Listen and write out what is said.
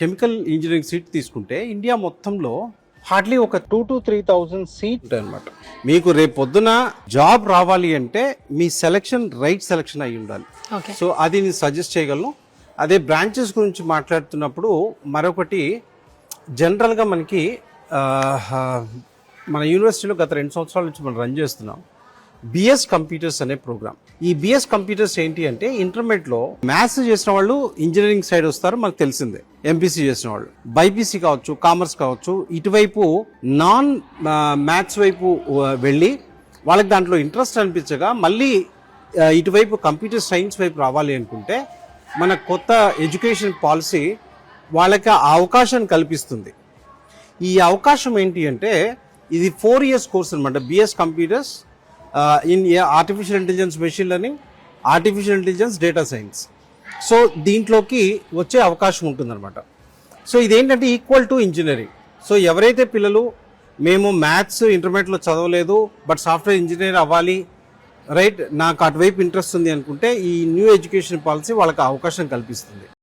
Chemical engineering seat తీసుకుంటే India మొత్తంలో hardly ఒక 2,000 to 3,000 సీట్ ఉంటాయి అనమాట. మీకు రేపు పొద్దున జాబ్ రావాలి అంటే మీ సెలక్షన్ రైట్ సెలక్షన్ అయి ఉండాలి. సో అది నేను సజెస్ట్ చేయగలను. అదే బ్రాంచెస్ గురించి మాట్లాడుతున్నప్పుడు మరొకటి జనరల్గా మనకి మన యూనివర్సిటీలో గత 2 సంవత్సరాల నుంచి మనం రన్ చేస్తున్నాం బిఎస్ కంప్యూటర్స్ అనే ప్రోగ్రామ్. ఈ బిఎస్ కంప్యూటర్స్ ఏంటి అంటే ఇంటర్మీడియట్లో మ్యాథ్స్ చేసిన వాళ్ళు ఇంజనీరింగ్ సైడ్ వస్తారు, మనకు తెలిసిందే. ఎంపీసీ చేసిన వాళ్ళు బైపీసీ కావచ్చు, కామర్స్ కావచ్చు, ఇటువైపు నాన్ మ్యాథ్స్ వైపు వెళ్ళి వాళ్ళకి దాంట్లో ఇంట్రెస్ట్ అనిపించగా మళ్ళీ ఇటువైపు కంప్యూటర్ సైన్స్ వైపు రావాలి అనుకుంటే మన కొత్త ఎడ్యుకేషన్ పాలసీ వాళ్ళకి ఆ అవకాశాన్ని కల్పిస్తుంది. ఈ అవకాశం ఏంటి అంటే ఇది 4 years కోర్స్ అనమాట. BS computers in artificial intelligence, machine learning, artificial intelligence, data science. So దీంట్లోకి వచ్చే అవకాశం ఉంటుందన్నమాట. సో ఇదేంటంటే ఈక్వల్ టు ఇంజనీరింగ్. సో ఎవరైతే పిల్లలు మేము మ్యాథ్స్ ఇంటర్మీడియట్లో చదవలేదు బట్ సాఫ్ట్వేర్ ఇంజనీర్ అవ్వాలి, రైట్, నాకు అటువైపు ఇంట్రెస్ట్ ఉంది అనుకుంటే ఈ న్యూ ఎడ్యుకేషన్ పాలసీ వాళ్ళకి అవకాశం కల్పిస్తుంది.